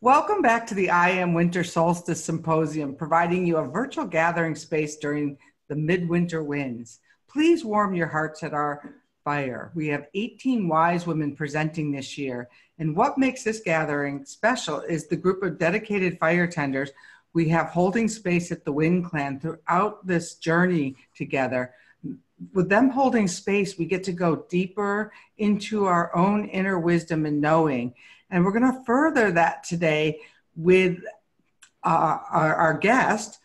Welcome back to the IAM Winter Solstice Symposium, providing you a virtual gathering space during the midwinter winds. Please warm your hearts at our fire. We have 18 wise women presenting this year, and what makes this gathering special is the group of dedicated fire tenders we have holding space at the Wind Clan throughout this journey together. With them holding space, we get to go deeper into our own inner wisdom and knowing. And we're going to further that today with our guest,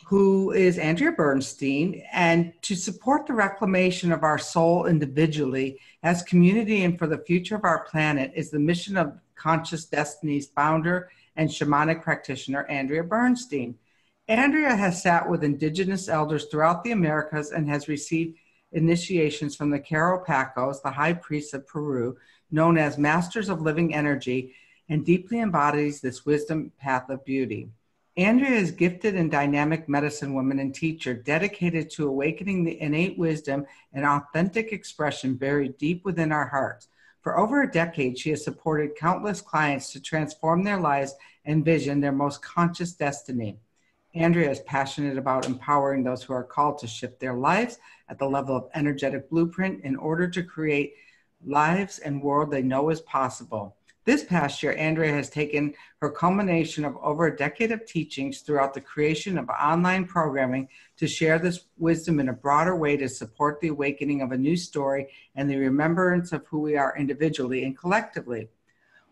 who is Andrea Bernstein. And to support the reclamation of our soul individually as community and for the future of our planet is the mission of Conscious Destiny's founder and shamanic practitioner, Andrea Bernstein. Andrea has sat with indigenous elders throughout the Americas and has received initiations from the Q'ero Paqos, the high priests of Peru, known as Masters of Living Energy, and deeply embodies this wisdom path of beauty. Andrea is a gifted and dynamic medicine woman and teacher dedicated to awakening the innate wisdom and authentic expression buried deep within our hearts. For over a decade, she has supported countless clients to transform their lives and vision their most conscious destiny. Andrea is passionate about empowering those who are called to shift their lives at the level of energetic blueprint in order to create lives and world they know is possible. This past year, Andrea has taken her culmination of over a decade of teachings throughout the creation of online programming to share this wisdom in a broader way to support the awakening of a new story and the remembrance of who we are individually and collectively.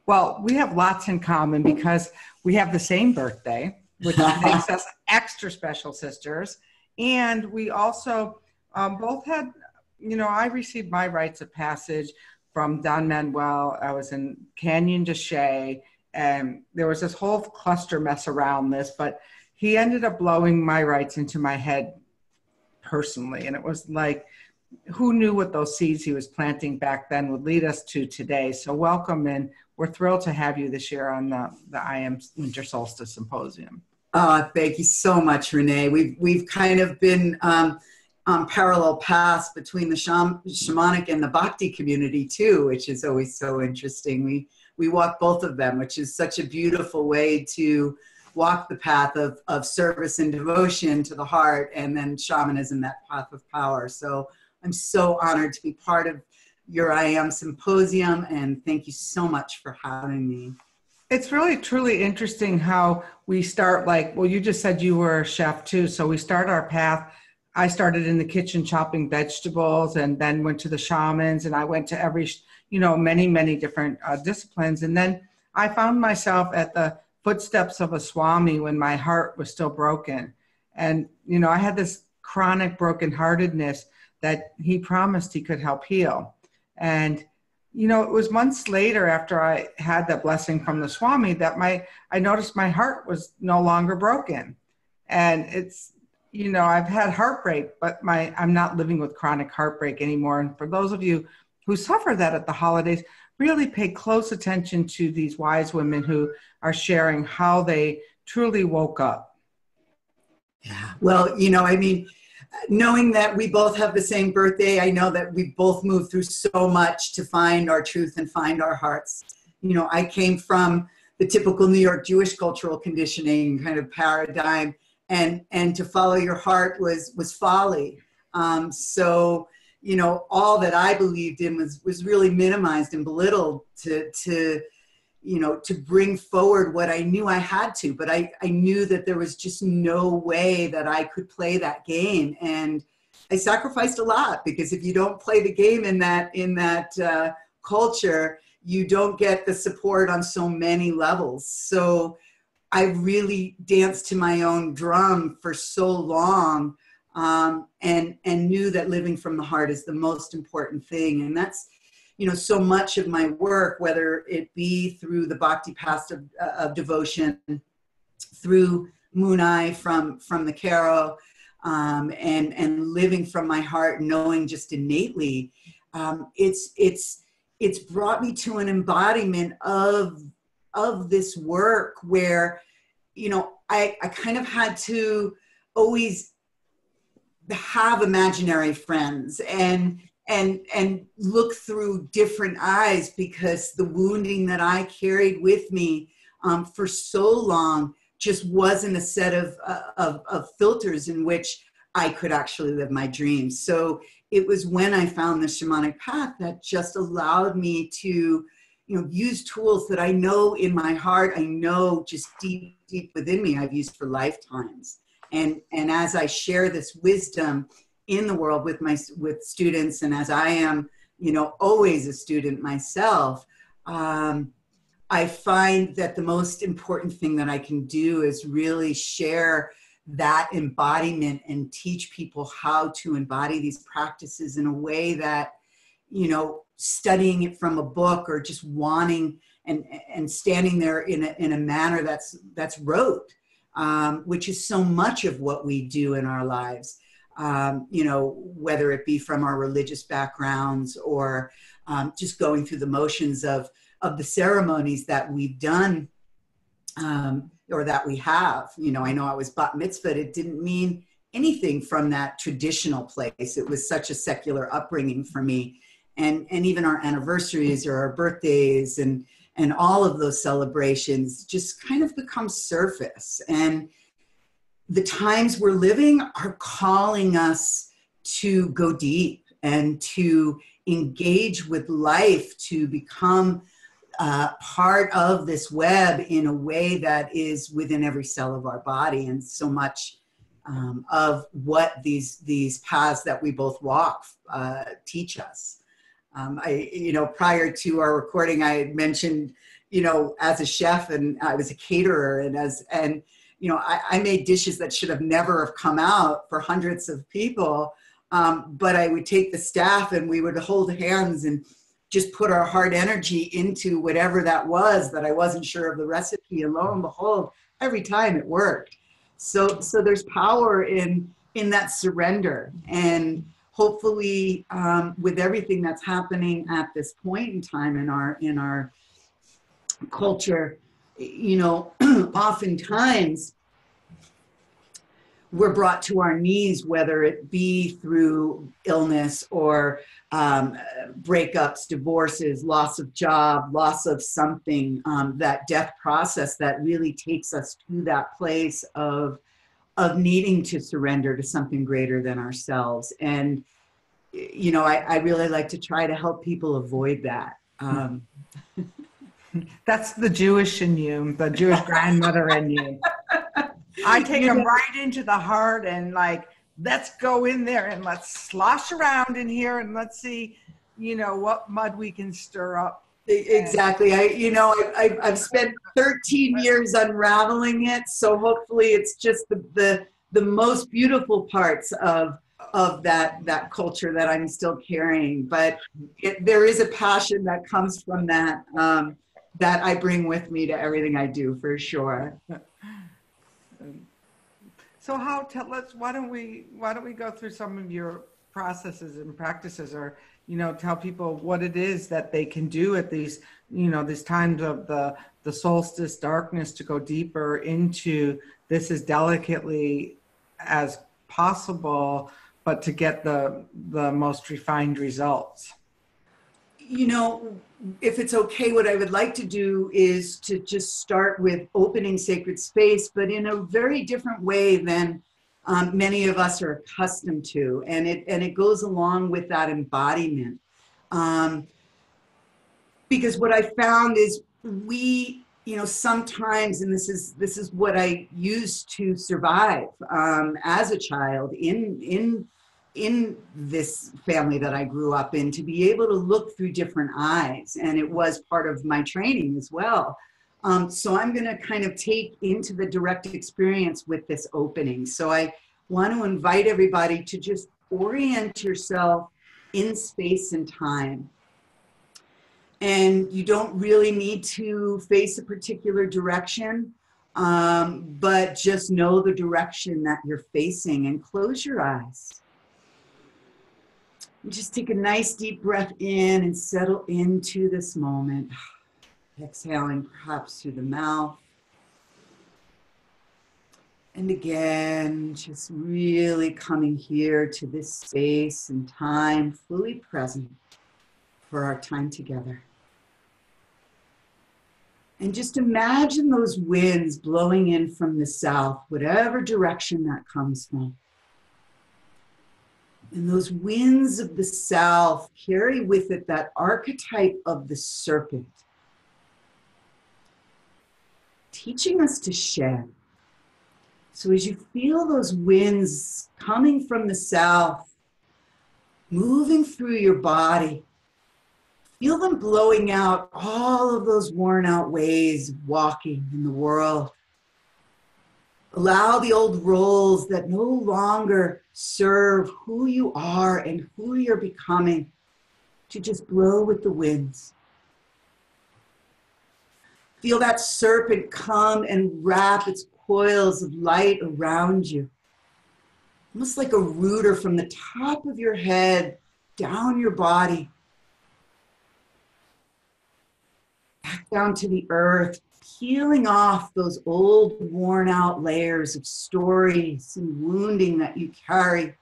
Well, we have lots in common because we have the same birthday, which makes us extra special sisters. And we also both had, I received my rites of passage from Don Manuel. I was in Canyon de Chelly, and there was this whole cluster mess around this, but he ended up blowing my rites into my head personally. And it was like, who knew what those seeds he was planting back then would lead us to today. So welcome, and we're thrilled to have you this year on the IAM Winter Solstice Symposium. Oh, thank you so much, Renee. We've kind of been on parallel paths between the shamanic and the bhakti community too, which is always so interesting. We walk both of them, which is such a beautiful way to walk the path of service and devotion to the heart, and then shamanism, that path of power. So I'm so honored to be part of your IAM Symposium, and thank you so much for having me. It's really, truly interesting how we start, you just said you were a chef too. So we start our path. I started in the kitchen chopping vegetables and then went to the shamans, and I went to every, many, many different disciplines. And then I found myself at the footsteps of a Swami when my heart was still broken. And, I had this chronic brokenheartedness that he promised he could help heal. And it was months later after I had that blessing from the Swami that I noticed my heart was no longer broken. And it's, I've had heartbreak, but I'm not living with chronic heartbreak anymore. And for those of you who suffer that at the holidays, really pay close attention to these wise women who are sharing how they truly woke up. Yeah. Well, knowing that we both have the same birthday, I know that we both moved through so much to find our truth and find our hearts. I came from the typical New York Jewish cultural conditioning kind of paradigm, and to follow your heart was folly. So, all that I believed in was really minimized and belittled to bring forward what I knew I had to, but I knew that there was just no way that I could play that game. And I sacrificed a lot, because if you don't play the game in that culture, you don't get the support on so many levels. So I really danced to my own drum for so long, and knew that living from the heart is the most important thing. And that's, so much of my work, whether it be through the bhakti path of devotion, through moon eye from the Q'ero, and living from my heart, knowing just innately, it's brought me to an embodiment of this work where, you know, I kind of had to always have imaginary friends and look through different eyes, because the wounding that I carried with me for so long just wasn't a set of filters in which I could actually live my dreams. So it was when I found the shamanic path that just allowed me to, you know, use tools that I know in my heart, I know just deep within me, I've used for lifetimes. And as I share this wisdom in the world with students, and as I am, you know, always a student myself, I find that the most important thing that I can do is really share that embodiment and teach people how to embody these practices in a way that, you know, studying it from a book or just wanting and standing there in a manner that's rote, which is so much of what we do in our lives. You know, whether it be from our religious backgrounds or just going through the motions of the ceremonies that we've done, or that we have. You know, I know I was bat mitzvahed. It didn't mean anything from that traditional place. It was such a secular upbringing for me. And even our anniversaries or our birthdays and all of those celebrations just kind of become surface. And the times we're living are calling us to go deep and to engage with life, to become part of this web in a way that is within every cell of our body. And so much of what these paths that we both walk teach us. You know, prior to our recording, I had mentioned, you know, as a chef, and I was a caterer, and you know, I made dishes that should have never have come out for hundreds of people. But I would take the staff and we would hold hands and just put our heart energy into whatever that was that I wasn't sure of the recipe. And lo and behold, every time it worked. So there's power in that surrender. And hopefully with everything that's happening at this point in time in our culture, you know, oftentimes we're brought to our knees, whether it be through illness or breakups, divorces, loss of job, loss of something, that death process that really takes us to that place of needing to surrender to something greater than ourselves. And, you know, I really like to try to help people avoid that. That's the Jewish in you, the Jewish grandmother in you. I take them right into the heart and like, let's go in there and let's slosh around in here and let's see, you know, what mud we can stir up. Exactly. I've spent 13 years unraveling it. So hopefully it's just the most beautiful parts of that culture that I'm still carrying. But there is a passion that comes from that, that I bring with me to everything I do, for sure. So why don't we go through some of your processes and practices, or, you know, tell people what it is that they can do at these, you know, these times of the solstice darkness, to go deeper into this as delicately as possible, but to get the most refined results. You know, if it's okay, what I would like to do is to just start with opening sacred space, but in a very different way than many of us are accustomed to. And it goes along with that embodiment. Because what I found is we, you know, sometimes, and this is what I used to survive as a child in this family that I grew up in, to be able to look through different eyes. And it was part of my training as well. So I'm going to kind of take into the direct experience with this opening. So I want to invite everybody to just orient yourself in space and time. And you don't really need to face a particular direction. but just know the direction that you're facing and close your eyes. And just take a nice deep breath in and settle into this moment. Exhaling perhaps through the mouth. And again, just really coming here to this space and time, fully present for our time together. And just imagine those winds blowing in from the south, whatever direction that comes from. And those winds of the south carry with it that archetype of the serpent, teaching us to shed. So as you feel those winds coming from the south, moving through your body, feel them blowing out all of those worn out ways of walking in the world. Allow the old roles that no longer serve who you are and who you're becoming to just blow with the winds. Feel that serpent come and wrap its coils of light around you. Almost like a rooter from the top of your head down your body. Back down to the earth, peeling off those old worn out layers of stories and wounding that you carry.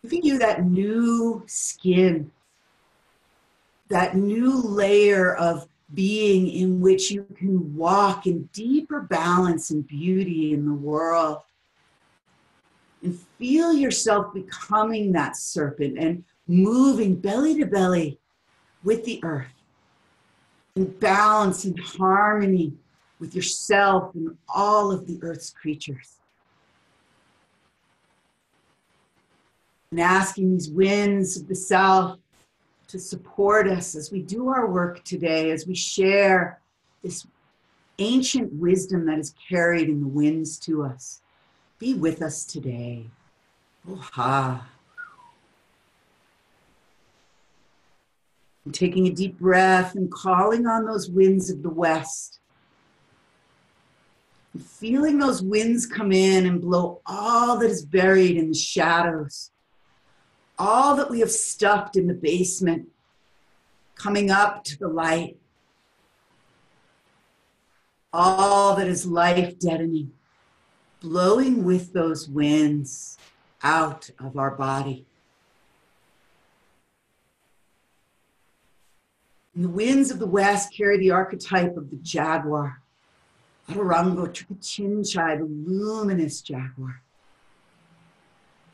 Giving you that new skin, that new layer of being in which you can walk in deeper balance and beauty in the world. And feel yourself becoming that serpent and moving belly to belly with the earth, in balance and harmony with yourself and all of the earth's creatures. And asking these winds of the south to support us as we do our work today, as we share this ancient wisdom that is carried in the winds to us. Be with us today. Oh-ha. And taking a deep breath and calling on those winds of the west. And feeling those winds come in and blow all that is buried in the shadows. All that we have stuffed in the basement, coming up to the light. All that is life deadening, blowing with those winds out of our body. And the winds of the west carry the archetype of the jaguar, Arango Trikachinchai, the luminous jaguar.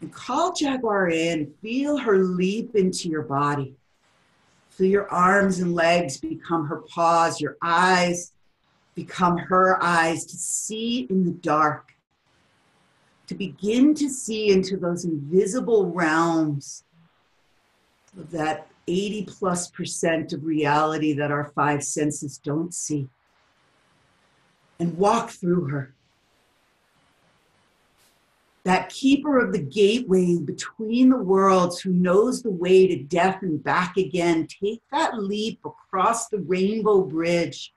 And call Jaguar in, feel her leap into your body. Feel your arms and legs become her paws, your eyes become her eyes, to see in the dark, to begin to see into those invisible realms of that 80+% of reality that our five senses don't see, and walk through her. That keeper of the gateway between the worlds, who knows the way to death and back again. Take that leap across the rainbow bridge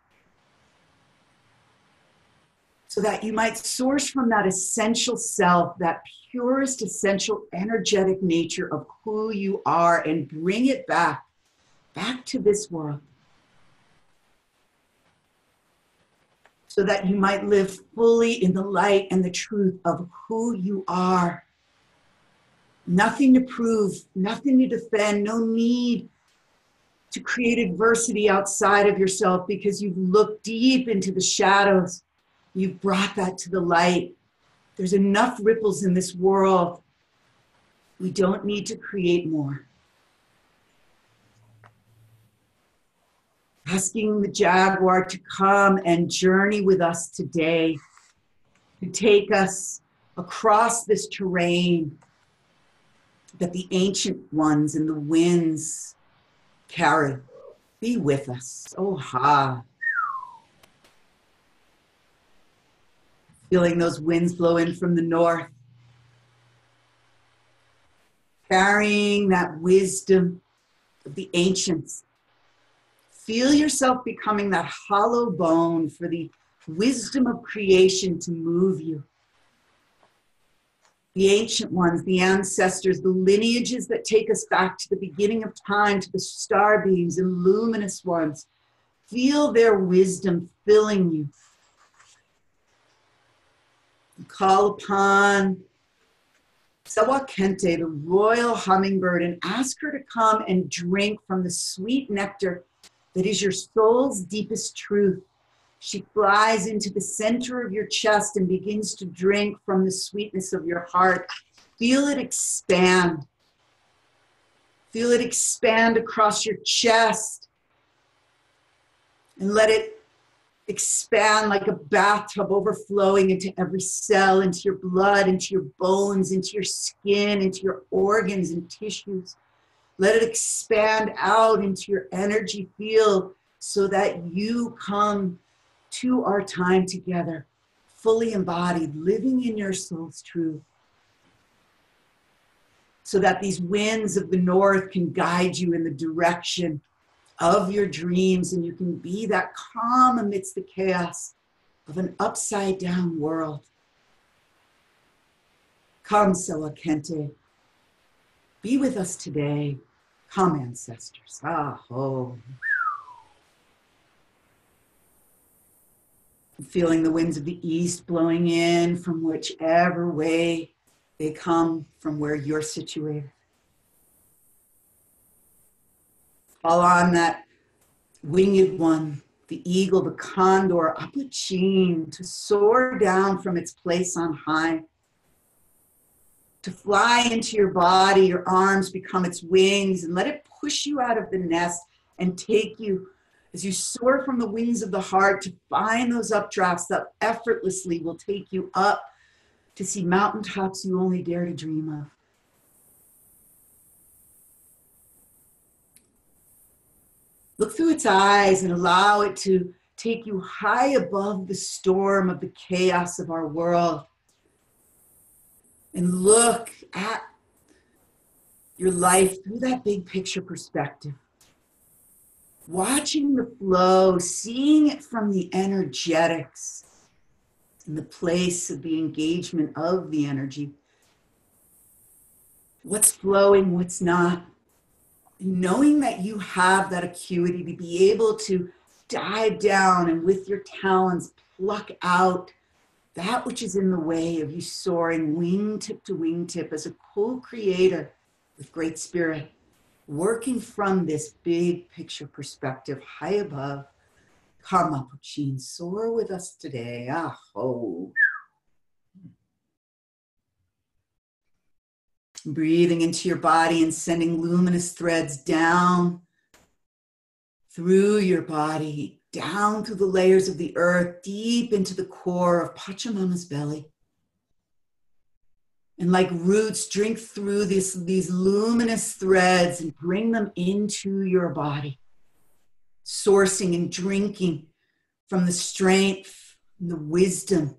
so that you might source from that essential self, that purest essential energetic nature of who you are, and bring it back to this world. So that you might live fully in the light and the truth of who you are. Nothing to prove, nothing to defend, no need to create adversity outside of yourself, because you've looked deep into the shadows. You've brought that to the light. There's enough ripples in this world. We don't need to create more. Asking the jaguar to come and journey with us today, to take us across this terrain that the ancient ones and the winds carry. Be with us. Oh, ha. Feeling those winds blow in from the north, carrying that wisdom of the ancients. Feel yourself becoming that hollow bone for the wisdom of creation to move you. The ancient ones, the ancestors, the lineages that take us back to the beginning of time, to the star beings and luminous ones. Feel their wisdom filling you. Call upon Sawakente, the royal hummingbird, and ask her to come and drink from the sweet nectar that is your soul's deepest truth. She flies into the center of your chest and begins to drink from the sweetness of your heart. Feel it expand. Feel it expand across your chest. And let it expand like a bathtub, overflowing into every cell, into your blood, into your bones, into your skin, into your organs and tissues. Let it expand out into your energy field so that you come to our time together, fully embodied, living in your soul's truth, so that these winds of the north can guide you in the direction of your dreams, and you can be that calm amidst the chaos of an upside down world. Come, Sawakente, be with us today. Come, ancestors. Aho. Feeling the winds of the east blowing in from whichever way they come from where you're situated. Fall on that winged one, the eagle, the condor, Apachin, to soar down from its place on high, to fly into your body, your arms become its wings, and let it push you out of the nest and take you as you soar from the wings of the heart to find those updrafts that effortlessly will take you up to see mountaintops you only dare to dream of. Look through its eyes and allow it to take you high above the storm of the chaos of our world. And look at your life through that big picture perspective. Watching the flow, seeing it from the energetics in the place of the engagement of the energy. What's flowing, what's not. And knowing that you have that acuity to be able to dive down and with your talons pluck out that which is in the way of you soaring wingtip to wingtip as a co-creator with Great Spirit, working from this big picture perspective high above. Karma Puchin, soar with us today. Aho. Breathing into your body and sending luminous threads down through your body, down through the layers of the earth, deep into the core of Pachamama's belly. And like roots, drink through these luminous threads and bring them into your body, sourcing and drinking from the strength and the wisdom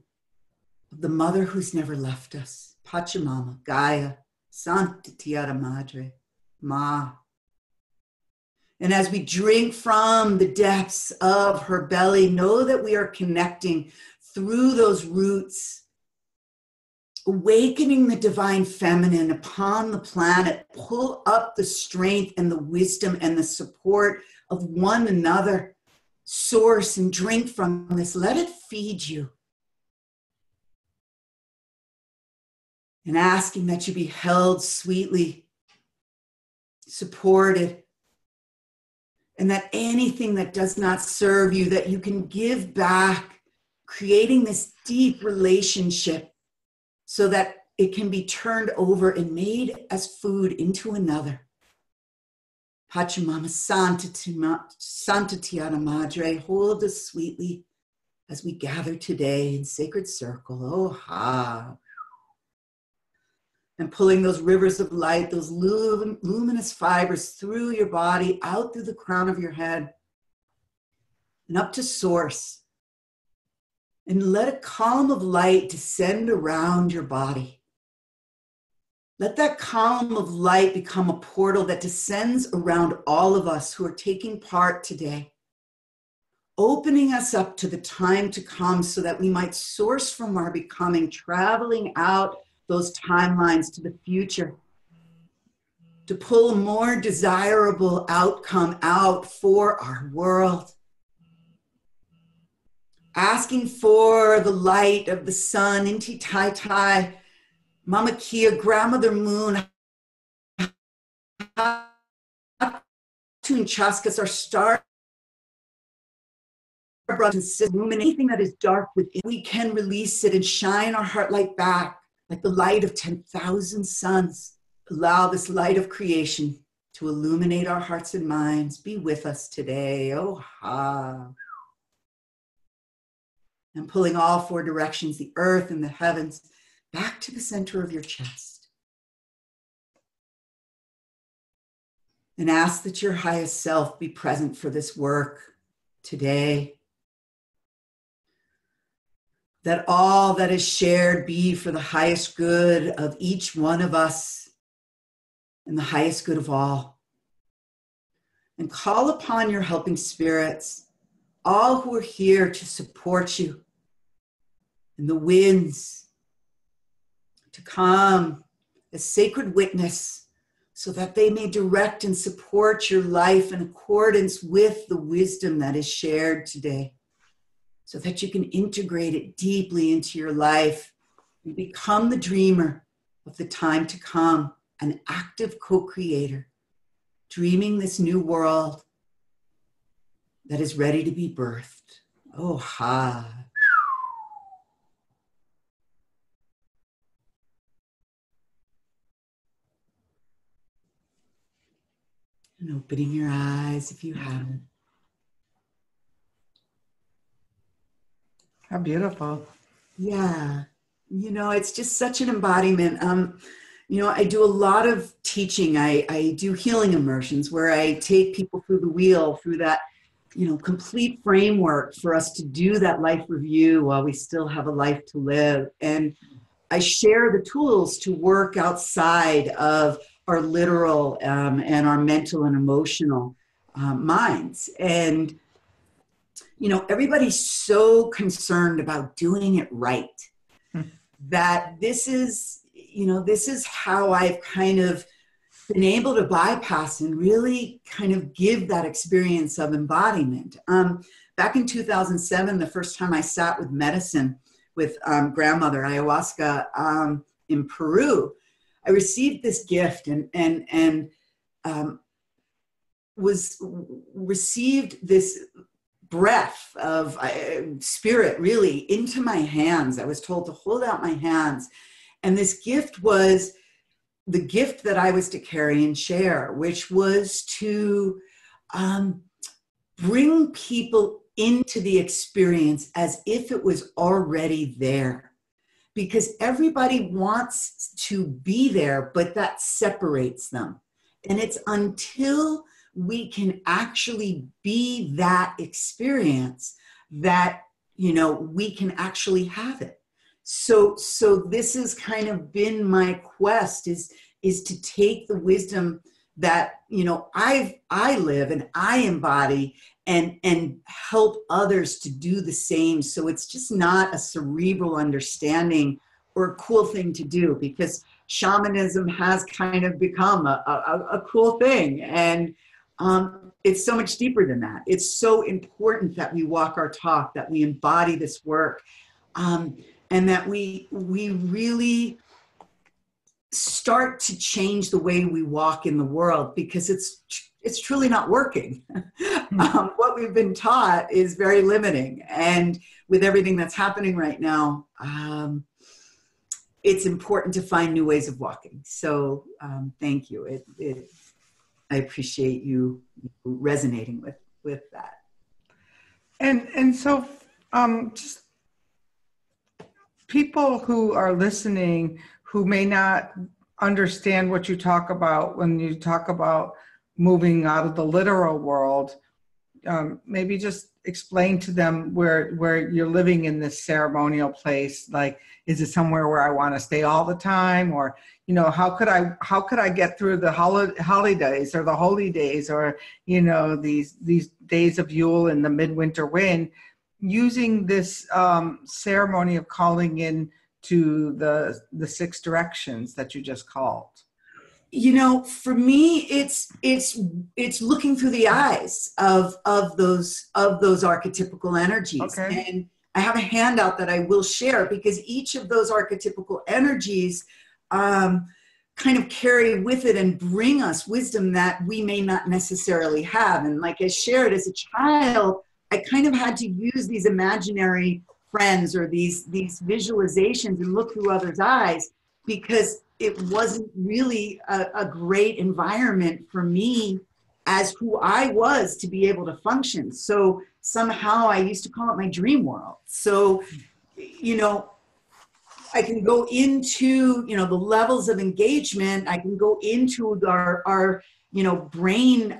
of the mother who's never left us, Pachamama, Gaia, Santa Tierra Madre, Ma. And as we drink from the depths of her belly, know that we are connecting through those roots, awakening the divine feminine upon the planet. Pull up the strength and the wisdom and the support of one another. Source and drink from this. Let it feed you. And asking that you be held sweetly, supported, and that anything that does not serve you, that you can give back, creating this deep relationship so that it can be turned over and made as food into another. Pachamama, Santa Tierra Madre, hold us sweetly as we gather today in sacred circle. Oh, ha. And pulling those rivers of light, those luminous fibers through your body, out through the crown of your head, and up to source. And let a column of light descend around your body. Let that column of light become a portal that descends around all of us who are taking part today opening us up to the time to come so that we might source from our becoming, traveling out those timelines to the future, to pull a more desirable outcome out for our world. Asking for the light of the sun, Inti Tai Tai, Mama Kia, Grandmother Moon, Tune Chaskas, our star brothers and sisters, illuminate anything that is dark within. We can release it and shine our heart light back like the light of 10,000 suns. Allow this light of creation to illuminate our hearts and minds. Be with us today. Oh, ha. And pulling all four directions, the earth and the heavens, back to the center of your chest. And ask that your highest self be present for this work today. That all that is shared be for the highest good of each one of us and the highest good of all. And call upon your helping spirits, all who are here to support you, and the winds to come as sacred witness so that they may direct and support your life in accordance with the wisdom that is shared today, so that you can integrate it deeply into your life and become the dreamer of the time to come, an active co-creator, dreaming this new world that is ready to be birthed. Oh, ha. And opening your eyes if you haven't. How beautiful. Yeah. You know, it's just such an embodiment. You know, I do a lot of teaching. I do healing immersions where I take people through the wheel, through that, you know, complete framework for us to do that life review while we still have a life to live. And I share the tools to work outside of our literal and our mental and emotional minds. And, you know, everybody's so concerned about doing it right that this is, you know, this is how I've kind of been able to bypass and really kind of give that experience of embodiment. Back in 2007, the first time I sat with medicine with grandmother ayahuasca in Peru, I received this gift and received this breath of spirit really into my hands. I was told to hold out my hands. And this gift was the gift that I was to carry and share, which was to bring people into the experience as if it was already there. Because everybody wants to be there, but that separates them. And it's until we can actually be that experience that, you know, we can actually have it. So this has kind of been my quest is to take the wisdom that, you know, I live and I embody and help others to do the same. So it's just not a cerebral understanding or a cool thing to do, because shamanism has kind of become a cool thing. And it's so much deeper than that. It's so important that we walk our talk, that we embody this work, and that we really start to change the way we walk in the world, because it's truly not working. What we've been taught is very limiting. And with everything that's happening right now, it's important to find new ways of walking. So thank you. I appreciate you resonating with that. And so just people who are listening who may not understand what you talk about when you talk about moving out of the literal world, maybe just explain to them where you're living in this ceremonial place. Like, is it somewhere where I want to stay all the time, or how could I get through the holidays or the holy days, or these days of Yule and the midwinter wind, using this ceremony of calling in to the 6 directions that you just called? For me, it's looking through the eyes of those archetypical energies. Okay. And I have a handout that I will share, because each of those archetypical energies kind of carry with it and bring us wisdom that we may not necessarily have. And like I shared, as a child, I kind of had to use these imaginary friends or these visualizations and look through others' eyes, because it wasn't really a great environment for me as who I was to be able to function. So somehow I used to call it my dream world. So, I can go into, the levels of engagement. I can go into our brain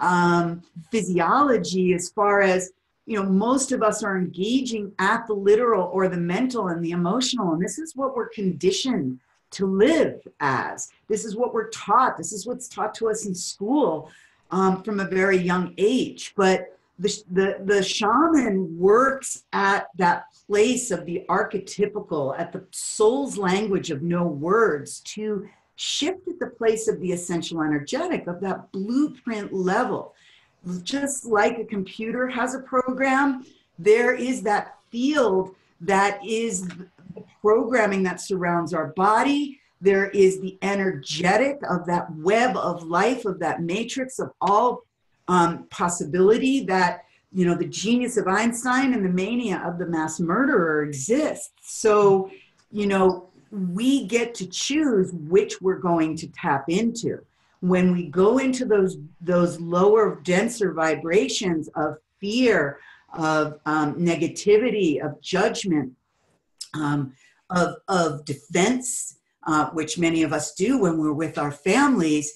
physiology, as far as, most of us are engaging at the literal or the mental and the emotional. And this is what we're conditioned to live as. This is what we're taught. This is what's taught to us in school from a very young age. But the shaman works at that place of the archetypical, at the soul's language of no words, to shift at the place of the essential energetic, of that blueprint level. Just like a computer has a program, there is that field that is the programming that surrounds our body. There is the energetic of that web of life, of that matrix of all possibility, that, the genius of Einstein and the mania of the mass murderer exists. So, we get to choose which we're going to tap into. When we go into those lower, denser vibrations of fear, of negativity, of judgment, of defense, which many of us do when we're with our families,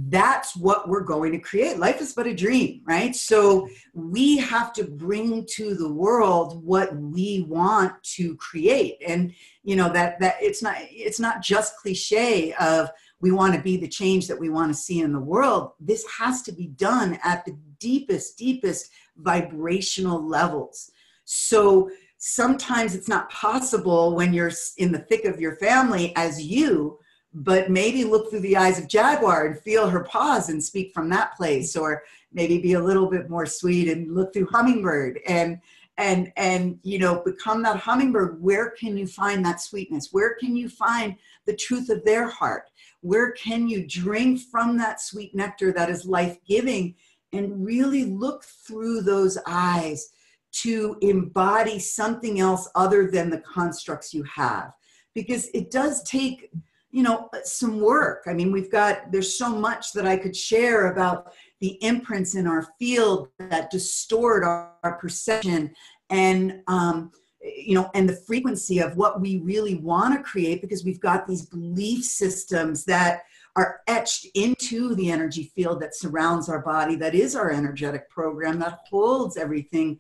that's what we're going to create. Life is but a dream, right? So we have to bring to the world what we want to create. And, that it's not just cliche of, we want to be the change that we want to see in the world. This has to be done at the deepest vibrational levels. So sometimes it's not possible when you're in the thick of your family as you, but maybe look through the eyes of Jaguar and feel her pause and speak from that place, or maybe be a little bit more sweet and look through Hummingbird and become that hummingbird. Where can you find that sweetness? Where can you find the truth of their heart? Where can you drink from that sweet nectar that is life-giving, and really look through those eyes to embody something else other than the constructs you have? Because it does take, some work. I mean, there's so much that I could share about the imprints in our field that distort our perception, and and the frequency of what we really want to create, because we've got these belief systems that are etched into the energy field that surrounds our body, that is our energetic program, that holds everything,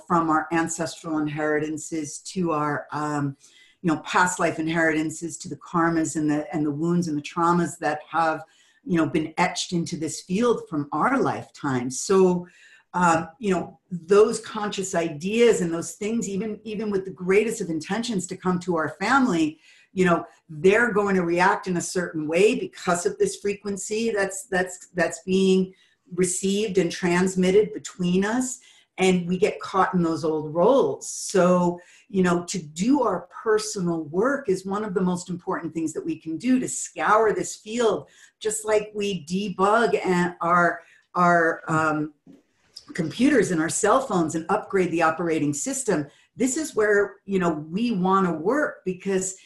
from our ancestral inheritances to our, past life inheritances, to the karmas and the wounds and the traumas that have, been etched into this field from our lifetime. So, those conscious ideas and those things, even with the greatest of intentions to come to our family, they're going to react in a certain way because of this frequency that's being received and transmitted between us. And we get caught in those old roles. So, to do our personal work is one of the most important things that we can do, to scour this field, just like we debug our computers and our cell phones and upgrade the operating system. This is where, we want to work, because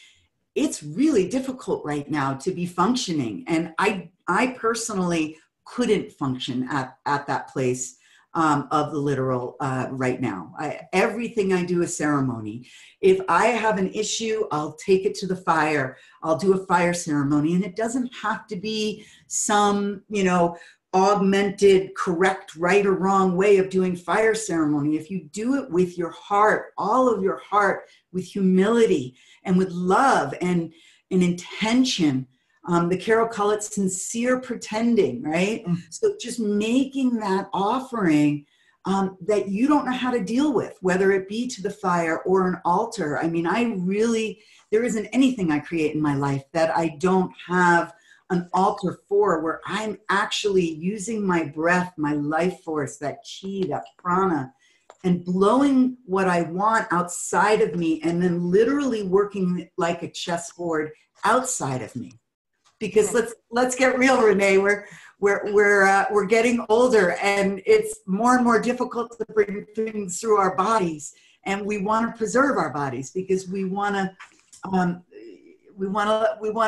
it's really difficult right now to be functioning. And I personally couldn't function at that place of the literal right now. Everything I do is ceremony. If I have an issue, I'll take it to the fire. I'll do a fire ceremony, and it doesn't have to be some, augmented, correct, right or wrong way of doing fire ceremony. If you do it with your heart, all of your heart, with humility and with love and an intention, the Q'ero call it sincere pretending, right? So just making that offering that you don't know how to deal with, whether it be to the fire or an altar. I mean, there isn't anything I create in my life that I don't have an altar for, where I'm actually using my breath, my life force, that chi, that prana, and blowing what I want outside of me, and then literally working like a chessboard outside of me. Because let's get real, Renee. We're getting older, and it's more and more difficult to bring things through our bodies, and we want to preserve our bodies because we want to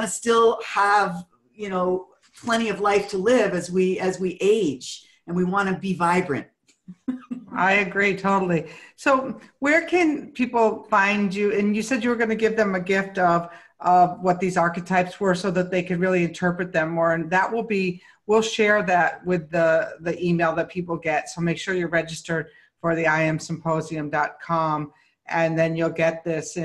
still have, you know, plenty of life to live as we age, and we want to be vibrant. I agree totally. So where can people find you? And you said you were going to give them a gift of what these archetypes were so that they could really interpret them more. And that will be, we'll share that with the email that people get. So make sure you're registered for the IAMsymposium.com, and then you'll get this.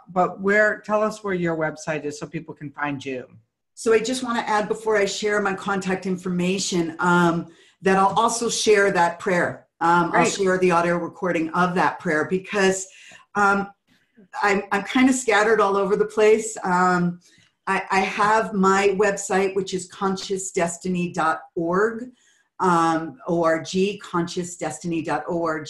But tell us where your website is so people can find you. So I just want to add, before I share my contact information, that I'll also share that prayer. I'll share the audio recording of that prayer, because I'm kind of scattered all over the place. I have my website, which is consciousdestiny.org, org, consciousdestiny.org.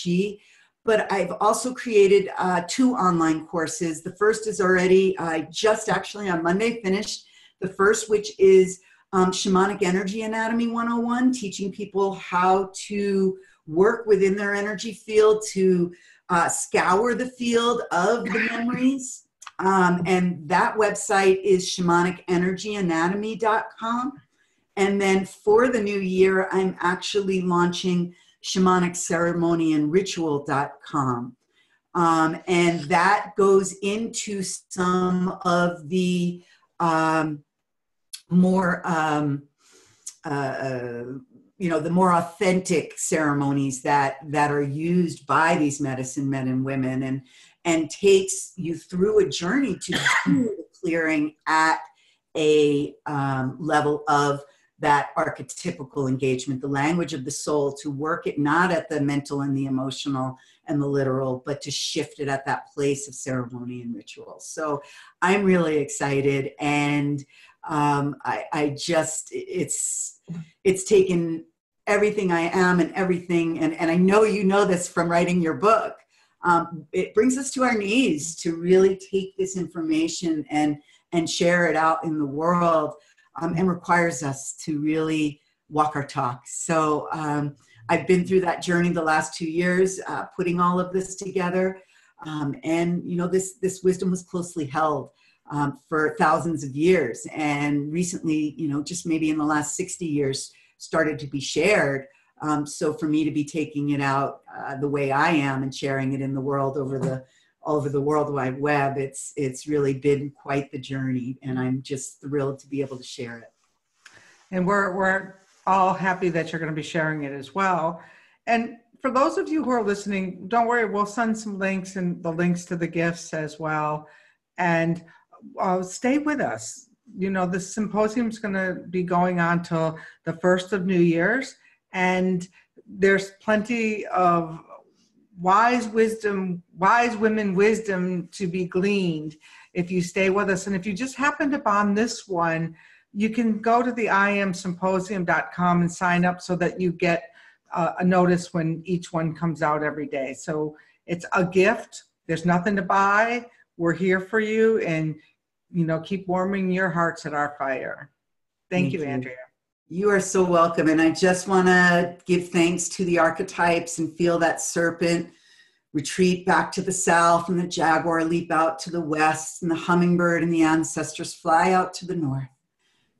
But I've also created 2 online courses. The first is I just actually on Monday finished the first, which is Shamanic Energy Anatomy 101, teaching people how to work within their energy field to scour the field of the memories. And that website is shamanicenergyanatomy.com. And then for the new year, I'm actually launching shamanicceremonyandritual.com. And that goes into some of the more, the more authentic ceremonies that are used by these medicine men and women, and takes you through a journey to do the clearing at a level of that archetypical engagement, the language of the soul, to work it not at the mental and the emotional and the literal, but to shift it at that place of ceremony and ritual. So I'm really excited, and it's taken everything I am and everything, and I know you know this from writing your book. It brings us to our knees to really take this information and share it out in the world, and requires us to really walk our talk. So I've been through that journey the last 2 years, putting all of this together. And this wisdom was closely held for thousands of years, and recently, just maybe in the last 60 years, started to be shared. So for me to be taking it out the way I am and sharing it in the world over the World Wide Web, it's really been quite the journey, and I'm just thrilled to be able to share it. And we're all happy that you're going to be sharing it as well. And for those of you who are listening, don't worry, we'll send some links and the links to the gifts as well. And stay with us. The symposium is going to be going on till the 1st of New Year's, and there's plenty of wise women wisdom to be gleaned if you stay with us. And if you just happened upon this one, you can go to the IAMsymposium.com and sign up so that you get a notice when each one comes out every day. So it's a gift. There's nothing to buy. We're here for you, and keep warming your hearts at our fire. Thank you, Andrea. You are so welcome. And I just want to give thanks to the archetypes and feel that serpent retreat back to the south, and the jaguar leap out to the west, and the hummingbird and the ancestors fly out to the north.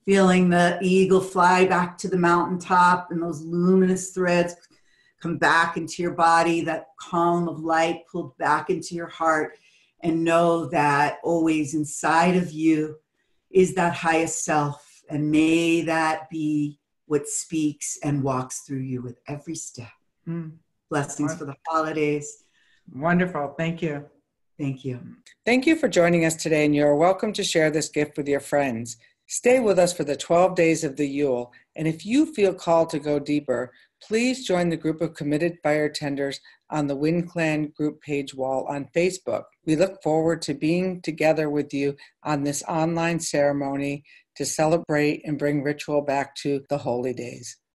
Feeling the eagle fly back to the mountaintop, and those luminous threads come back into your body, that column of light pulled back into your heart. And know that always inside of you is that highest self. And may that be what speaks and walks through you with every step. Blessings for the holidays. Wonderful. Thank you. Thank you. Thank you for joining us today, and you're welcome to share this gift with your friends. Stay with us for the 12 days of the Yule, and if you feel called to go deeper, please join the group of committed fire tenders on the Wind Clan group page wall on Facebook. We look forward to being together with you on this online ceremony to celebrate and bring ritual back to the holy days.